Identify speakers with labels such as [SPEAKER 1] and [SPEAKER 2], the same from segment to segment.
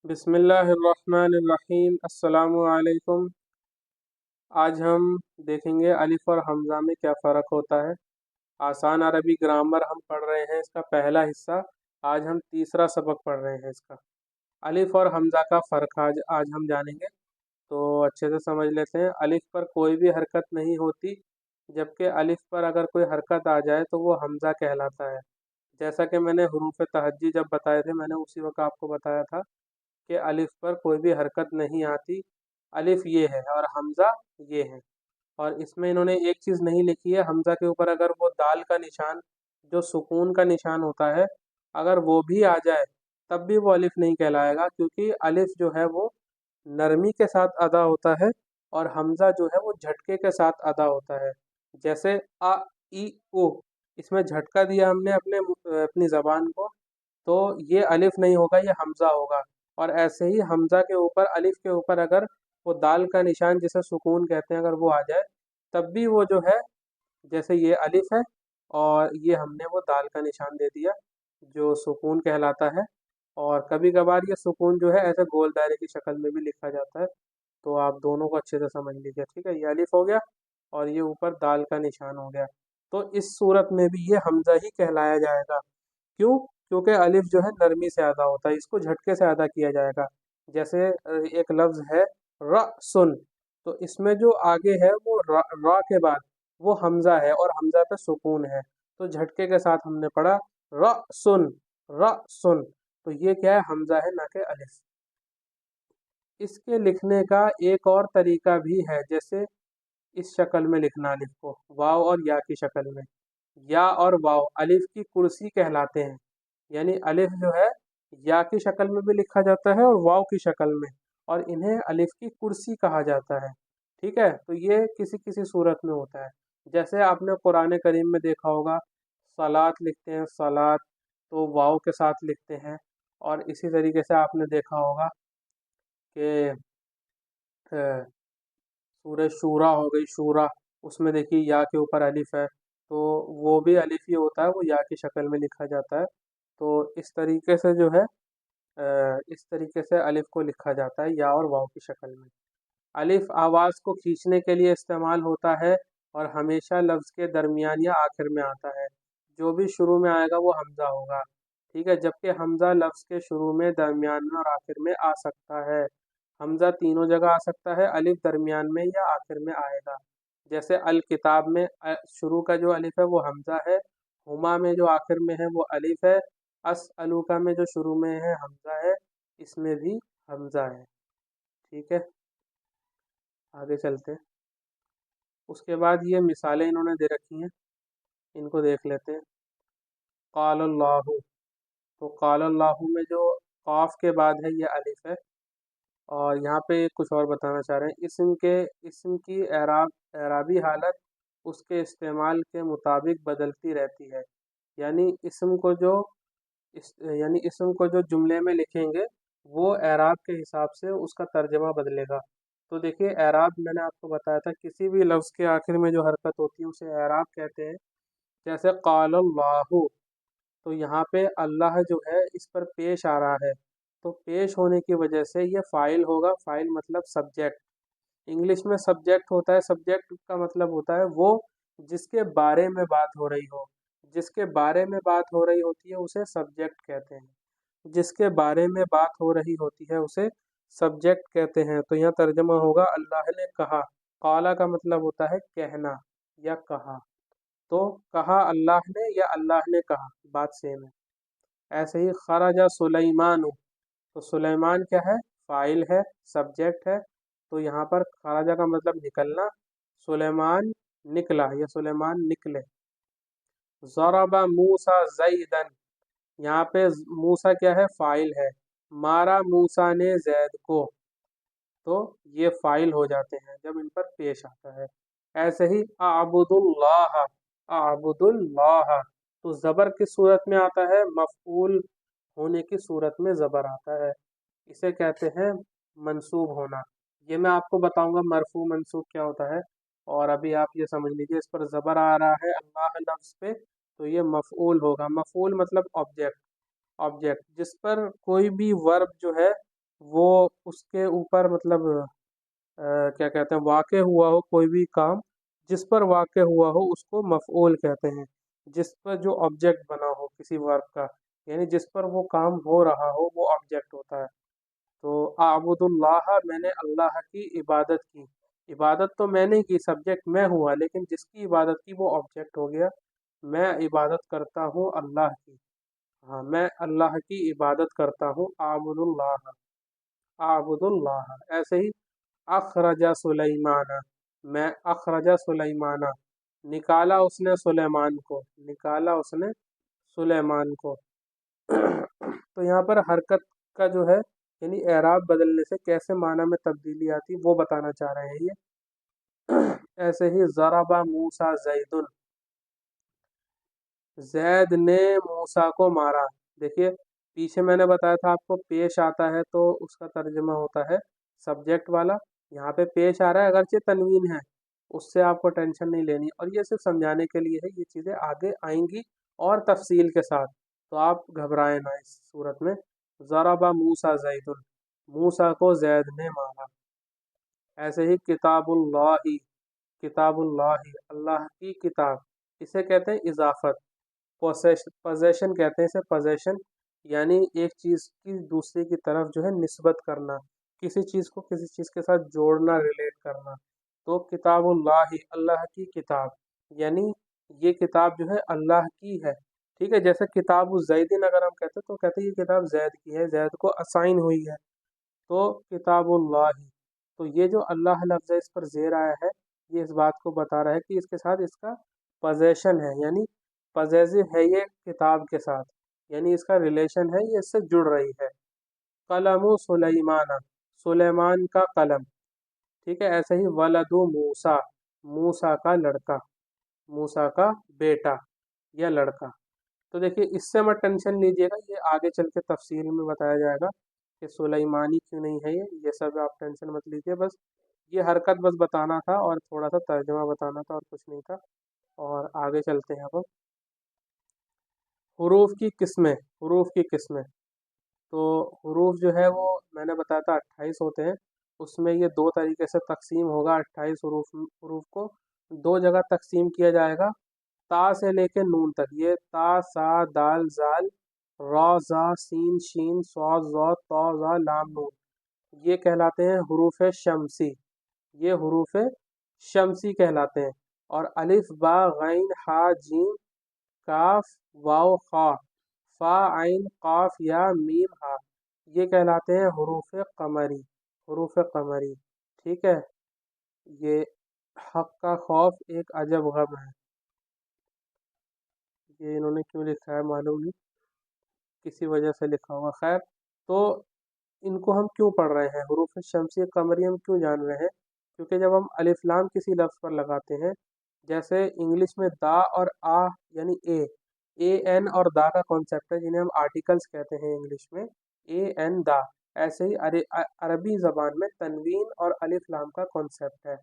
[SPEAKER 1] بسم اللہ الرحمن الرحیم، السلام علیکم۔ آج ہم دیکھیں گے الف اور حمزہ میں کیا فرق ہوتا ہے۔ آسان عربی گرامر ہم پڑھ رہے ہیں، اس کا پہلا حصہ۔ آج ہم تیسرا سبق پڑھ رہے ہیں اس کا۔ الف اور حمزہ کا فرق آج ہم جانیں گے، تو اچھے سے سمجھ لیتے ہیں۔ الف پر کوئی بھی حرکت نہیں ہوتی، جبکہ الف پر اگر کوئی حرکت آ جائے تو وہ حمزہ کہلاتا ہے۔ جیسا کہ میں نے حروف تہجی جب بتائے تھے، میں نے اسی وقت آپ کو بتایا تھا کہ الف پر کوئی بھی حرکت نہیں آتی۔ الف یہ ہے اور حمزہ یہ ہے، اور اس میں انہوں نے ایک چیز نہیں لکھی ہے، حمزہ کے اوپر اگر وہ دال کا نشان جو سکون کا نشان ہوتا ہے اگر وہ بھی آ جائے تب بھی وہ الف نہیں کہلائے گا، کیونکہ الف جو ہے وہ نرمی کے ساتھ ادا ہوتا ہے اور حمزہ جو ہے وہ جھٹکے کے ساتھ ادا ہوتا ہے۔ جیسے آ ای او، اس میں جھٹکا دیا ہم نے اپنی زبان کو، تو یہ الف نہیں ہوگا، یہ حمزہ ہوگا۔ اور ایسے ہی حمزہ کے اوپر الف کے اوپر اگر وہ دال کا نشان جسے سکون کہتے ہیں اگر وہ آ جائے تب بھی وہ جو ہے، جیسے یہ الف ہے اور یہ ہم نے وہ دال کا نشان دے دیا جو سکون کہلاتا ہے۔ اور کبھی کبھار یہ سکون جو ہے ایسے گول دائرے کی شکل میں بھی لکھا جاتا ہے، تو آپ دونوں کو اچھے سے سمجھ لیجیے، ٹھیک ہے۔ یہ الف ہو گیا اور یہ اوپر دال کا نشان ہو گیا، تو اس صورت میں بھی یہ حمزہ ہی کہلایا جائے گا۔ کیوں؟ کیونکہ الف جو ہے نرمی سے ادا ہوتا ہے، اس کو جھٹکے سے ادا کیا جائے گا۔ جیسے ایک لفظ ہے رأسن، تو اس میں جو آگے ہے وہ را کے بعد وہ حمزہ ہے اور حمزہ پہ سکون ہے، تو جھٹکے کے ساتھ ہم نے پڑھا رأسن رأسن، تو یہ کیا ہے؟ حمزہ ہے، نہ کہ الف۔ اس کے لکھنے کا ایک اور طریقہ بھی ہے، جیسے اس شکل میں لکھنا الف کو، واو اور یا کی شکل میں۔ یا اور واو الف کی کرسی کہلاتے ہیں، یعنی الف جو ہے یا کی شکل میں بھی لکھا جاتا ہے اور واو کی شکل میں، اور انہیں الف کی کرسی کہا جاتا ہے، ٹھیک ہے۔ تو یہ کسی کسی صورت میں ہوتا ہے، جیسے آپ نے قرآن کریم میں دیکھا ہوگا صلات لکھتے ہیں، صلات تو واو کے ساتھ لکھتے ہیں، اور اسی طریقے سے آپ نے دیکھا ہوگا کہ سورہ شورا ہو گئی، شورا، اس میں دیکھیے یا کے اوپر الف ہے، تو وہ بھی الف ہی ہوتا ہے، وہ یا کی شکل میں لکھا جاتا ہے۔ تو اس طریقے سے جو ہے اس طریقے سے الف کو لکھا جاتا ہے، یا اور واو کی شکل میں۔ الف آواز کو کھینچنے کے لیے استعمال ہوتا ہے اور ہمیشہ لفظ کے درمیان یا آخر میں آتا ہے، جو بھی شروع میں آئے گا وہ حمزہ ہوگا، ٹھیک ہے۔ جبکہ حمزہ لفظ کے شروع میں، درمیان میں اور آخر میں آ سکتا ہے۔ حمزہ تینوں جگہ آ سکتا ہے، الف درمیان میں یا آخر میں آئے گا۔ جیسے الکتاب میں شروع کا جو الف ہے وہ حمزہ ہے، ہما میں جو آخر میں ہے وہ الف ہے، اسألوکا میں جو شروع میں ہے حمزہ ہے، اس میں بھی حمزہ ہے، ٹھیک ہے۔ آگے چلتے ہیں۔ اس کے بعد یہ مثالیں انہوں نے دے رکھی ہیں، ان کو دیکھ لیتے ہیں۔ قال اللہ، تو قال اللہ میں جو قاف کے بعد ہے یہ الف ہے، اور یہاں پہ کچھ اور بتانا چاہ رہے ہیں، اسم کی اعرابی حالت اس کے استعمال کے مطابق بدلتی رہتی ہے، یعنی اسم کو جو جملے میں لکھیں گے وہ اعراب کے حساب سے اس کا ترجمہ بدلے گا۔ تو دیکھیے اعراب میں نے آپ کو بتایا تھا، کسی بھی لفظ کے آخر میں جو حرکت ہوتی ہے اسے اعراب کہتے ہیں۔ جیسے قال اللہ، تو یہاں پہ اللہ جو ہے اس پر پیش آ رہا ہے، تو پیش ہونے کی وجہ سے یہ فاعل ہوگا، فاعل مطلب سبجیکٹ۔ انگلش میں سبجیکٹ ہوتا ہے، سبجیکٹ کا مطلب ہوتا ہے وہ جس کے بارے میں بات ہو رہی ہو، جس کے بارے میں بات ہو رہی ہوتی ہے اسے سبجیکٹ کہتے ہیں، جس کے بارے میں بات ہو رہی ہوتی ہے اسے سبجیکٹ کہتے ہیں۔ تو یہاں ترجمہ ہوگا اللہ نے کہا، قالا کا مطلب ہوتا ہے کہنا یا کہا، تو کہا اللہ نے یا اللہ نے کہا، بات سیم ہے۔ ایسے ہی خرج سلیمان، تو سلیمان کیا ہے؟ فاعل ہے، سبجیکٹ ہے، تو یہاں پر خرجہ کا مطلب نکلنا، سلیمان نکلا یا سلیمان نکلے۔ ضرب موسیٰ زیدن، یہاں پہ موسیٰ کیا ہے؟ فاعل ہے، مارا موسیٰ نے زید کو، تو یہ فاعل ہو جاتے ہیں جب ان پر پیش آتا ہے۔ ایسے ہی اعبد اللہ، اعبد اللہ، تو زبر کس صورت میں آتا ہے؟ مفعول ہونے کی صورت میں زبر آتا ہے، اسے کہتے ہیں منصوب ہونا۔ یہ میں آپ کو بتاؤں گا مرفوع منصوب کیا ہوتا ہے، اور ابھی آپ یہ سمجھ لیجیے اس پر زبر آ رہا ہے اللہ لفظ پہ، تو یہ مفعول ہوگا۔ مفعول مطلب آبجیکٹ، جس پر کوئی بھی ورب جو ہے وہ اس کے اوپر مطلب کیا کہتے ہیں واقع ہوا ہو کوئی بھی کام، جس پر واقع ہوا ہو اس کو مفعول کہتے ہیں، جس پر جو آبجیکٹ بنا ہو کسی ورک کا، یعنی جس پر وہ کام ہو رہا ہو وہ آبجیکٹ ہوتا ہے۔ تو اعبد اللہ، میں نے اللہ کی عبادت کی، عبادت تو میں نے کی، سبجیکٹ میں ہوا، لیکن جس کی عبادت کی وہ آبجیکٹ ہو گیا۔ میں عبادت کرتا ہوں اللہ کی، ہاں میں اللہ کی عبادت کرتا ہوں، اعبد اللہ، اعبد اللہ۔ ایسے ہی اخرج سلیمان، میں اخرج سلیمان، نکالا اس نے سلیمان کو، نکالا اس نے سلیمان کو۔ تو یہاں پر حرکت کا جو ہے یعنی اعراب بدلنے سے کیسے معنی میں تبدیلی آتی وہ بتانا چاہ رہے ہیں یہ۔ ایسے ہی ضرب موسیٰ زید، زید نے موسیٰ کو مارا۔ دیکھیے پیچھے میں نے بتایا تھا آپ کو پیش آتا ہے تو اس کا ترجمہ ہوتا ہے سبجیکٹ والا، یہاں پہ پیش آ رہا ہے اگرچہ تنوین ہے، اس سے آپ کو ٹینشن نہیں لینی، اور یہ صرف سمجھانے کے لیے ہے، یہ چیزیں آگے آئیں گی اور تفصیل کے ساتھ، تو آپ گھبرائیں نہ اس صورت میں۔ ضرب موسیٰ زید، موسیٰ کو زید نے مارا۔ ایسے ہی کتاب اللہ، کتاب اللہ، اللہ کی کتاب، اسے کہتے ہیں اضافت، پوزیشن کہتے ہیں اسے، پوزیشن یعنی ایک چیز کی دوسرے کی طرف جو ہے نسبت کرنا، کسی چیز کو کسی چیز کے ساتھ جوڑنا، ریلیٹ کرنا۔ تو کتاب اللہ، اللہ کی کتاب، یعنی یہ کتاب جو ہے اللہ کی ہے، ٹھیک ہے۔ جیسے کتاب زیدن اگر ہم کہتے ہیں تو کہتے ہیں یہ کتاب زید کی ہے، زید کو اسائن ہوئی ہے، تو کتاب اللہ۔ تو یہ جو اللہ لفظ ہے اس پر زیر آیا ہے، یہ اس بات کو بتا رہا ہے کہ اس کے ساتھ اس کا پوزیشن ہے، یعنی پوزیسو ہے یہ کتاب کے ساتھ، یعنی اس کا ریلیشن ہے، یہ اس سے جڑ رہی ہے۔ قلم سلیمان، سلیمان کا قلم، ٹھیک ہے۔ ایسے ہی ولد موسیٰ، موسیٰ کا لڑکا، موسیٰ کا بیٹا یا لڑکا۔ تو دیکھیے اس سے مت ٹینشن لیجیے گا، یہ آگے چل کے تفصیل میں بتایا جائے گا کہ سلیمانی کیوں نہیں ہے، یہ سب آپ ٹینشن مت لیجیے، بس یہ حرکت بس بتانا تھا اور تھوڑا سا ترجمہ بتانا تھا اور کچھ نہیں تھا۔ اور آگے چلتے ہیں اب حروف کی قسمیں، حروف کی قسمیں۔ تو حروف جو ہے وہ میں نے بتایا تھا 28 ہوتے ہیں، اس میں یہ دو طریقے سے تقسیم ہوگا، 28 حروف کو دو جگہ تقسیم کیا جائے گا، تا سے لے کے نون تک، یہ تا، سا، دال، زال، را، زا، سین، شین، صاد، ضاد، طا، ظا، لام، نون، یہ کہلاتے ہیں حروف شمسی، یہ حروف شمسی کہلاتے ہیں۔ اور الف، با، غین، ہا، جیم، کاف، واو، خا، فا، عین، قاف، یا، میم، ہا، یہ کہلاتے ہیں حروف قمری، حروف قمری، ٹھیک ہے۔ یہ حق کا خوف ایک عجب غم ہے، یہ انہوں نے کیوں لکھا ہے معلوم نہیں، کسی وجہ سے لکھا ہوگا، خیر۔ تو ان کو ہم کیوں پڑھ رہے ہیں، حروف شمسی قمری ہم کیوں جان رہے ہیں؟ کیونکہ جب ہم الف لام کسی لفظ پر لگاتے ہیں، جیسے انگلش میں دا اور آ یعنی اے این اور دا کا کانسیپٹ ہے، جنہیں ہم آرٹیکلز کہتے ہیں انگلش میں، اے این دا، ایسے ہی عربی زبان میں تنوین اور الف لام کا کانسیپٹ ہے،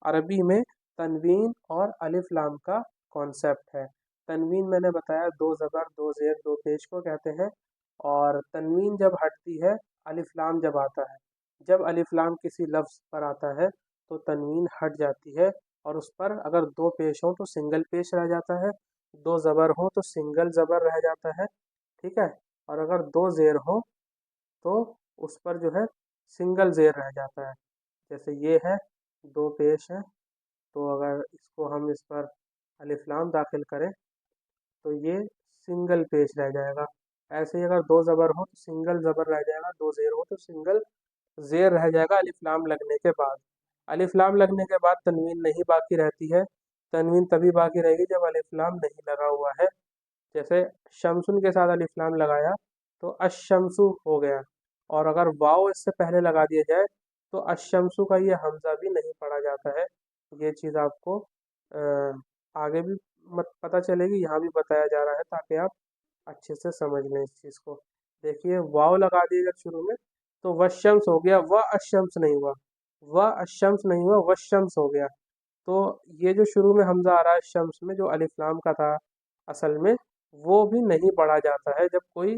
[SPEAKER 1] عربی میں تنوین اور الف لام کا کانسیپٹ ہے۔ تنوین میں نے بتایا دو زبر، دو زیر، دو پیش کو کہتے ہیں، اور تنوین جب ہٹتی ہے الف لام جب آتا ہے، جب الف لام کسی لفظ پر آتا ہے تو تنوین ہٹ جاتی ہے، اور اس پر اگر دو پیش ہوں تو سنگل پیش رہ جاتا ہے، دو زبر ہوں تو سنگل زبر رہ جاتا ہے، ٹھیک ہے، اور اگر دو زیر ہوں تو اس پر جو ہے سنگل زیر رہ جاتا ہے، جیسے یہ ہے دو پیش ہے، تو اگر اس کو ہم اس پر الف لام داخل کریں تو یہ سنگل پیش رہ جائے گا۔ ایسے ہی اگر دو زبر ہو تو سنگل زبر رہ جائے گا، دو زیر ہو تو سنگل زیر رہ جائے گا الف لام لگنے کے بعد۔ الف لام لگنے کے بعد تنوین نہیں باقی رہتی ہے، تنوین تبھی باقی رہے گی جب الف لام نہیں لگا ہوا ہے، جیسے شمسن کے ساتھ الف لام لگایا تو الشمسو ہو گیا، اور اگر واو اس سے پہلے لگا دیا جائے تو الشمسو کا یہ حمزہ بھی نہیں پڑھا جاتا ہے۔ یہ چیز آپ کو آگے بھی پتہ چلے گی، یہاں بھی بتایا جا رہا ہے تاکہ آپ اچھے سے سمجھ لیں اس چیز کو۔ دیکھیے واو لگا دیے جب شروع میں تو والشمس ہو گیا، الشمس نہیں ہوا، الشمس نہیں ہوا، والشمس ہو گیا۔ تو یہ جو شروع میں حمزہ آ رہا ہے شمس میں جو الف لام کا تھا اصل میں، وہ بھی نہیں پڑھا جاتا ہے جب کوئی